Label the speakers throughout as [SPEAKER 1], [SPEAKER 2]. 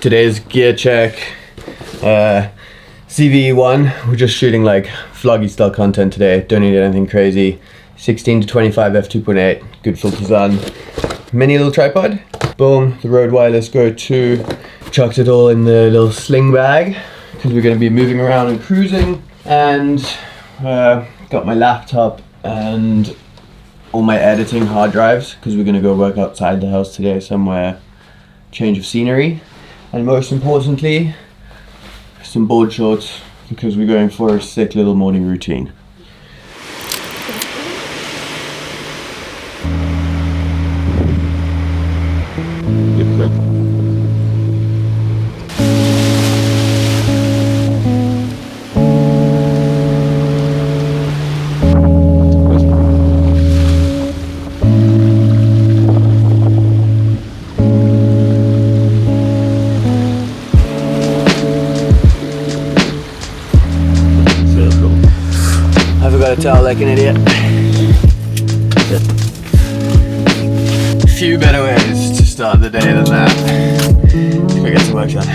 [SPEAKER 1] Today's gear check, CVE1. We're just shooting like vloggy style content today. Don't need anything crazy. 16 to 25 f2.8, good filters on. Mini little tripod. Boom, the Rode Wireless Go 2. Chucked it all in the little sling bag because we're going to be moving around and cruising. And got my laptop and all my editing hard drives because we're going to go work outside the house today somewhere. Change of scenery. And most importantly, some board shorts because we're going for a sick little morning routine. Tell like an idiot. A few better ways to start the day than that. Let's go get some work done.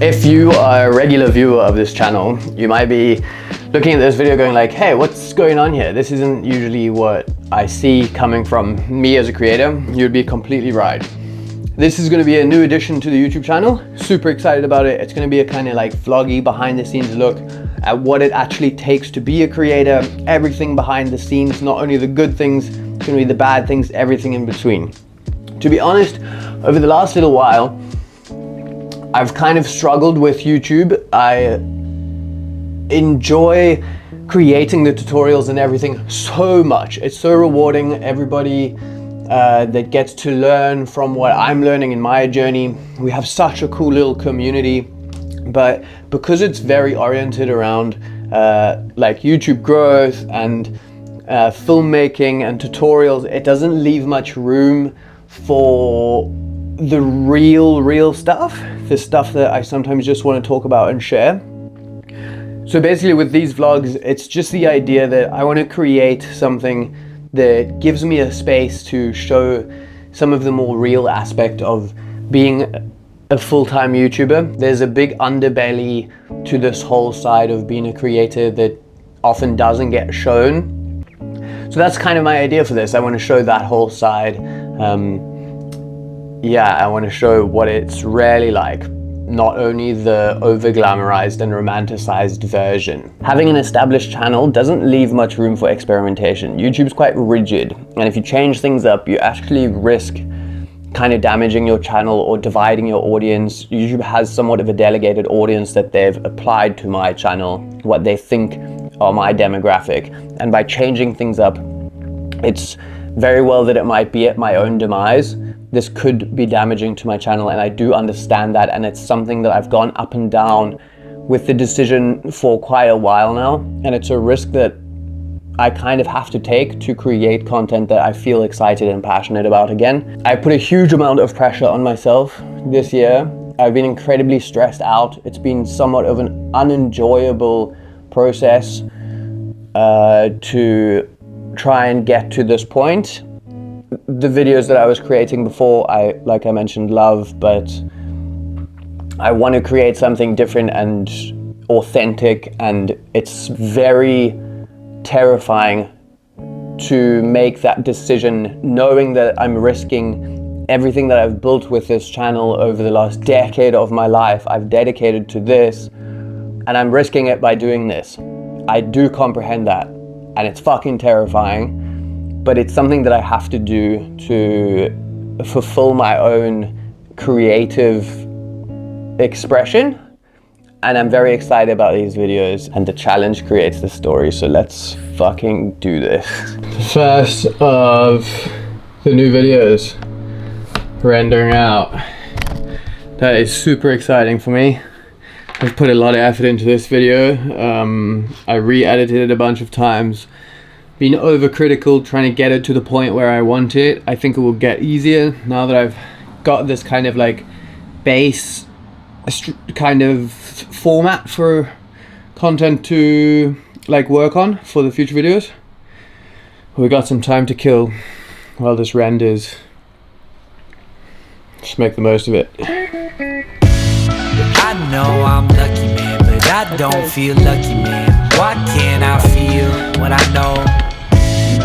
[SPEAKER 1] If you are a regular viewer of this channel, you might be looking at this video going like, hey, what's going on here? This isn't usually what I see coming from me as a creator. You'd be completely right. This is going to be a new addition to the YouTube channel. Super excited about it. It's going to be a kind of like vloggy behind the scenes look at what it actually takes to be a creator, everything behind the scenes, not only the good things, it's going to be the bad things, everything in between. To be honest, over the last little while, I've kind of struggled with YouTube. I enjoy creating the tutorials and everything so much. It's so rewarding. Everybody that gets to learn from what I'm learning in my journey. We have such a cool little community, but because it's very oriented around like YouTube growth and filmmaking and tutorials, it doesn't leave much room for the real stuff, the stuff that I sometimes just want to talk about and share. So basically with these vlogs, it's just the idea that I want to create something that gives me a space to show some of the more real aspect of being a full-time YouTuber. There's a big underbelly to this whole side of being a creator that often doesn't get shown. So that's kind of my idea for this. I want to show that whole side. Yeah, I want to show what it's really like, not only the over-glamorized and romanticized version. Having an established channel doesn't leave much room for experimentation. YouTube's quite rigid, and if you change things up, you actually risk kind of damaging your channel or dividing your audience. YouTube has somewhat of a delegated audience that they've applied to my channel, what they think are my demographic, and by changing things up, it's very well that it might be at my own demise. This could be damaging to my channel, and I do understand that, and it's something that I've gone up and down with the decision for quite a while now, and it's a risk that I kind of have to take to create content that I feel excited and passionate about again. I put a huge amount of pressure on myself this year. I've been incredibly stressed out. It's been somewhat of an unenjoyable process to try and get to this point. The videos that I was creating before, like I mentioned, love, but I want to create something different and authentic, and it's very terrifying to make that decision, knowing that I'm risking everything that I've built with this channel over the last decade of my life. I've dedicated to this, and I'm risking it by doing this. I do comprehend that, and it's fucking terrifying. But it's something that I have to do to fulfill my own creative expression. And I'm very excited about these videos, and the challenge creates the story. So let's fucking do this. First of the new videos rendering out. That is super exciting for me. I've put a lot of effort into this video. I re-edited it a bunch of times. Been overcritical trying to get it to the point where I want it. I think it will get easier now that I've got this kind of like base kind of format for content to like work on for the future videos. We got some time to kill while this renders. Just make the most of it.
[SPEAKER 2] I know I'm lucky, man, but I don't feel lucky, man. Why can't I feel what I know?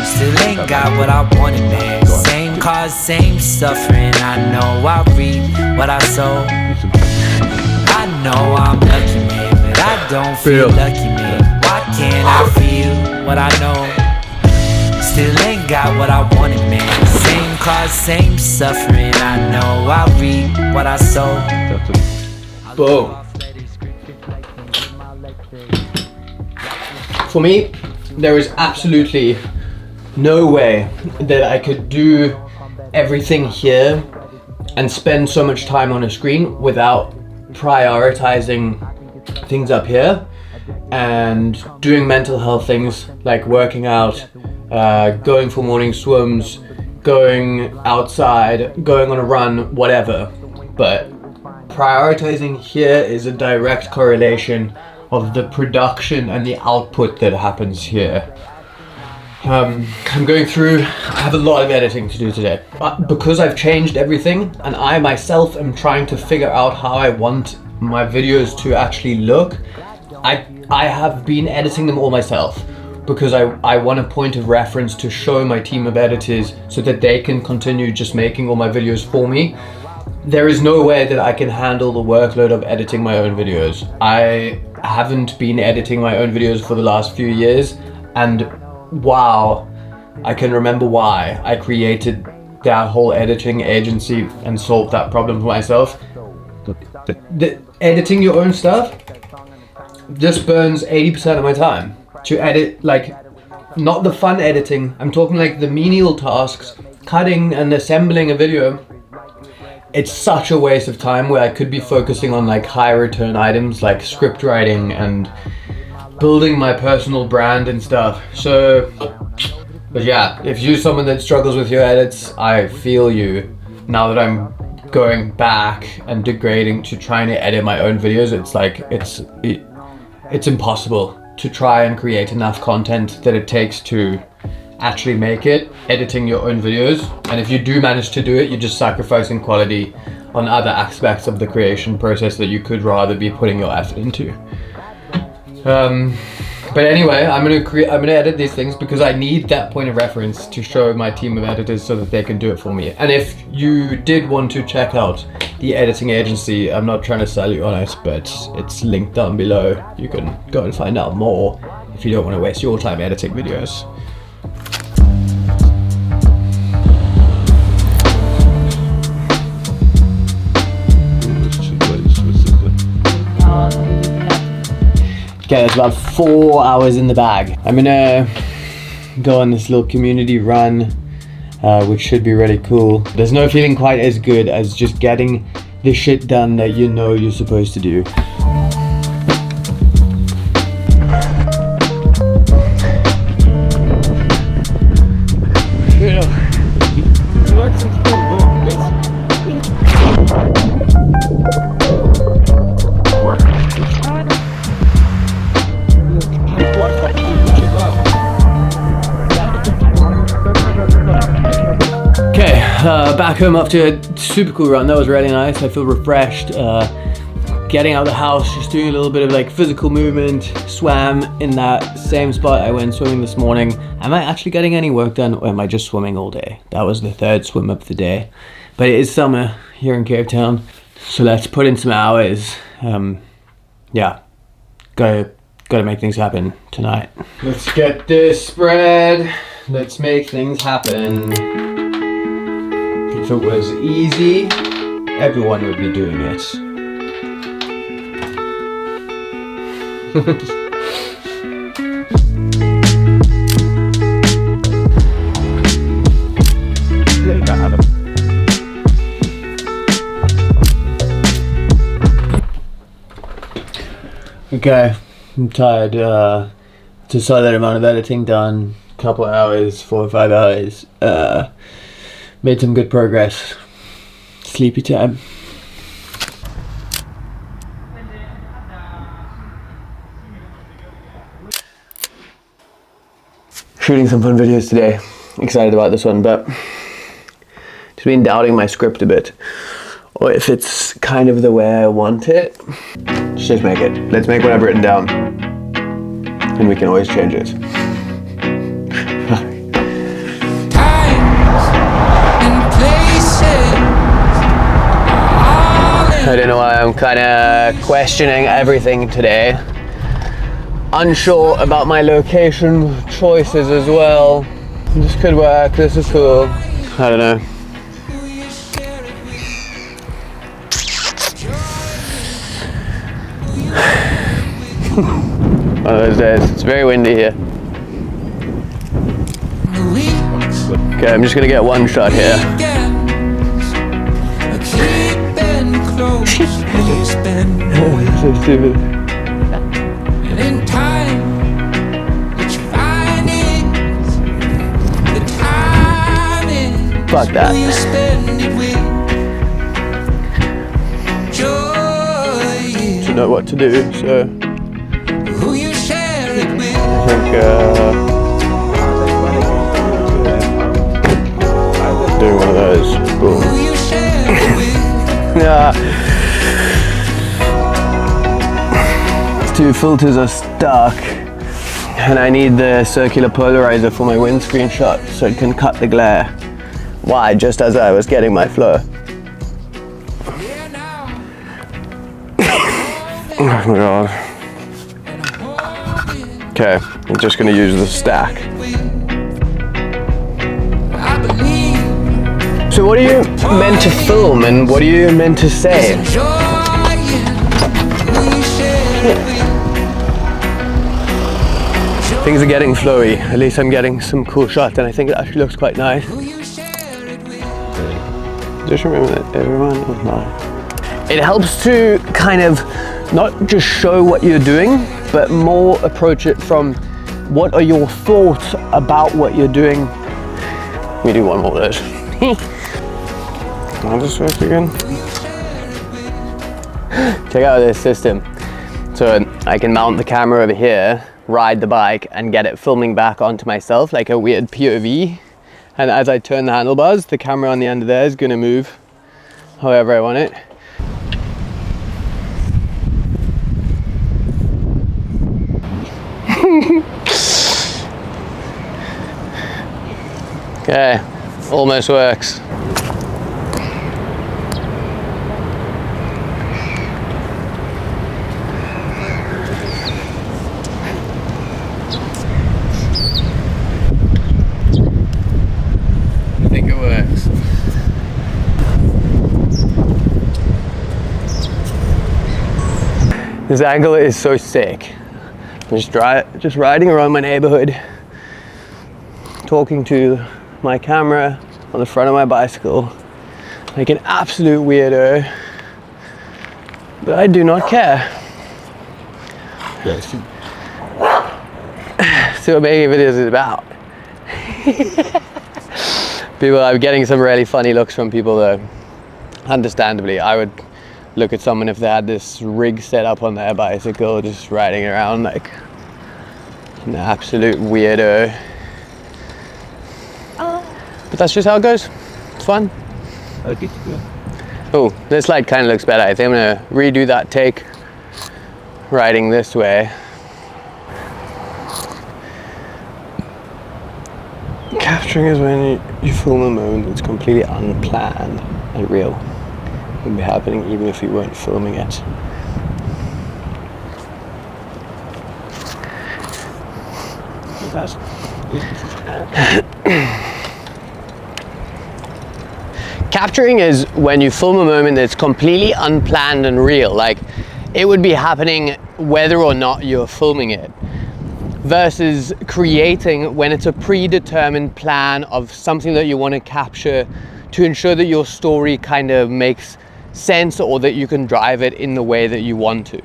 [SPEAKER 2] Still ain't got what I wanted, man. Same cause, same suffering. I know I reap what I sow. I know I'm lucky, man, but I don't feel lucky, man. Why can't I feel what I know? Still ain't got what I wanted, man. Same cause, same suffering. I know I reap what I sow.
[SPEAKER 1] Boom. For me, there is absolutely no way that I could do everything here and spend so much time on a screen without prioritizing things up here and doing mental health things like working out, going for morning swims, going outside, going on a run, whatever. But prioritizing here is a direct correlation of the production and the output that happens here. I'm going through, I have a lot of editing to do today. But because I've changed everything and I myself am trying to figure out how I want my videos to actually look, I have been editing them all myself because I want a point of reference to show my team of editors so that they can continue just making all my videos for me. There is no way that I can handle the workload of editing my own videos. I haven't been editing my own videos for the last few years, and wow, I can remember why I created that whole editing agency and solved that problem for myself. The editing your own stuff, this burns 80% of my time. To edit, like, not the fun editing, I'm talking like the menial tasks, cutting and assembling a video. It's such a waste of time where I could be focusing on like high return items like script writing and building my personal brand and stuff. So, but yeah, if you're someone that struggles with your edits, I feel you. Now that I'm going back and degrading to trying to edit my own videos, it's like, it's impossible to try and create enough content that it takes to actually make it, editing your own videos. And if you do manage to do it, you're just sacrificing quality on other aspects of the creation process that you could rather be putting your effort into. But anyway, I'm gonna edit these things because I need that point of reference to show my team of editors so that they can do it for me. And if you did want to check out the editing agency, I'm not trying to sell you on it, but it's linked down below. You can go and find out more if you don't want to waste your time editing videos. Okay, it's about 4 hours in the bag. I'm gonna go on this little community run, which should be really cool. There's no feeling quite as good as just getting the shit done that you know you're supposed to do. Back home after a super cool run. That was really nice. I feel refreshed. Getting out of the house, just doing a little bit of like physical movement. Swam in that same spot I went swimming this morning. Am I actually getting any work done, or am I just swimming all day? That was the third swim of the day. But it is summer here in Cape Town, so let's put in some hours. Yeah, gotta make things happen tonight. Let's get this spread. Let's make things happen. If it was easy, everyone would be doing it. Okay, I'm tired. Just saw that amount of editing done. Couple of hours, 4 or 5 hours. Made some good progress. Sleepy time. Shooting some fun videos today. Excited about this one, but just been doubting my script a bit. Or if it's kind of the way I want it. Just make it. Let's make what I've written down. And we can always change it. I don't know why I'm kind of questioning everything today. Unsure about my location choices as well. This could work, this is cool. I don't know. One of those days. It's very windy here. Okay, I'm just gonna get one shot here. So stupid. Fuck that. To know what to do, so I think doing one of those. Boom. Yeah. Two filters are stuck, and I need the circular polarizer for my windscreen shot so it can cut the glare. Why? Just as I was getting my flow. Oh my god. Okay, I'm just gonna use the stack. So what are you meant to film and what are you meant to say? Things are getting flowy. At least I'm getting some cool shots and I think it actually looks quite nice. Just remember that everyone is nice. It helps to kind of not just show what you're doing, but more approach it from what are your thoughts about what you're doing. Let me do one more of those. I'll just work again. Check out this system. So I can mount the camera over here, ride the bike and get it filming back onto myself like a weird POV. And as I turn the handlebars, the camera on the end of there is gonna move however I want it. Okay, almost works. I think it works. This angle is so sick. I'm just riding around my neighborhood, talking to my camera on the front of my bicycle like an absolute weirdo, but I do not care. Yes. See what making videos is about. I'm getting some really funny looks from people though. Understandably, I would look at someone if they had this rig set up on their bicycle, just riding around like an absolute weirdo. But that's just how it goes. It's fun. Okay. Oh, this light kind of looks better. I think I'm gonna redo that take, riding this way. Capturing is when you film a moment that's completely unplanned and real. It would be happening even if you weren't filming it. Capturing is when you film a moment that's completely unplanned and real. Like, it would be happening whether or not you're filming it. Versus creating when it's a predetermined plan of something that you want to capture to ensure that your story kind of makes sense or that you can drive it in the way that you want to.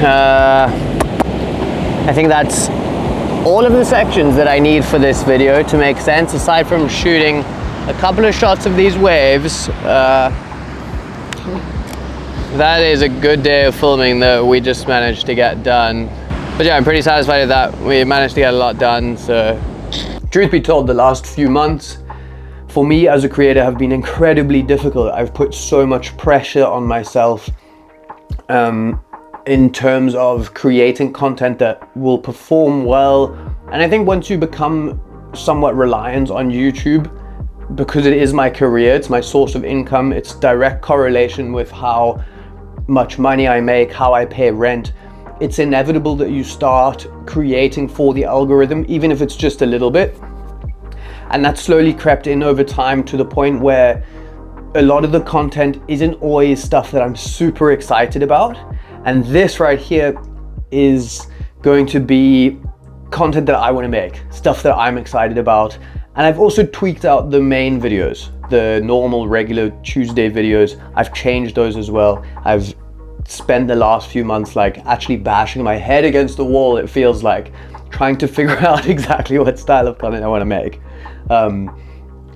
[SPEAKER 1] I think that's all of the sections that I need for this video to make sense, aside from shooting a couple of shots of these waves. That is a good day of filming that we just managed to get done. But yeah, I'm pretty satisfied with that. We managed to get a lot done. So truth be told, the last few months for me as a creator have been incredibly difficult. I've put so much pressure on myself in terms of creating content that will perform well. And I think once you become somewhat reliant on YouTube, because it is my career, it's my source of income, it's direct correlation with how much money I make, how I pay rent, it's inevitable that you start creating for the algorithm, even if it's just a little bit. And that slowly crept in over time to the point where a lot of the content isn't always stuff that I'm super excited about. And this right here is going to be content that I want to make, stuff that I'm excited about. And I've also tweaked out the main videos, the normal, regular Tuesday videos. I've changed those as well. I've spent the last few months like actually bashing my head against the wall, it feels like, trying to figure out exactly what style of content I want to make.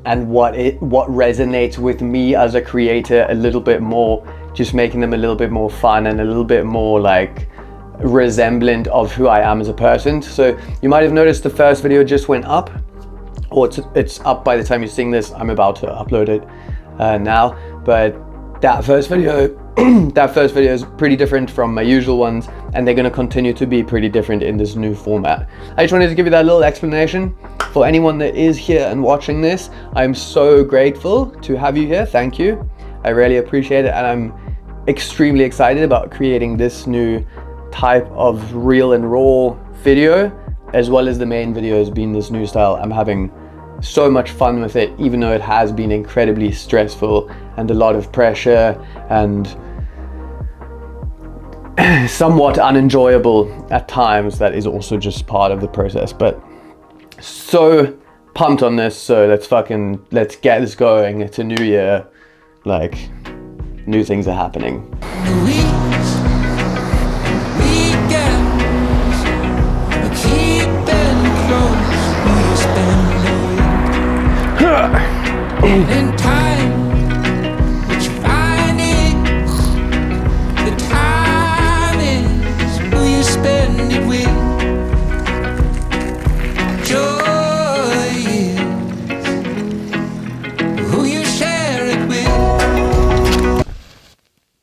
[SPEAKER 1] And what resonates with me as a creator a little bit more, just making them a little bit more fun and a little bit more like resemblant of who I am as a person. So you might have noticed the first video just went up, or it's up by the time you're seeing this. I'm about to upload it now, but that first video is pretty different from my usual ones, and they're going to continue to be pretty different in this new format. I just wanted to give you that little explanation. For anyone that is here and watching this, I'm so grateful to have you here. Thank you. I really appreciate it, and I'm extremely excited about creating this new type of real and raw video, as well as the main videos being this new style. I'm having so much fun with it, even though it has been incredibly stressful and a lot of pressure and somewhat unenjoyable at times. That is also just part of the process, but so pumped on this. So let's get this going. It's a new year, like new things are happening.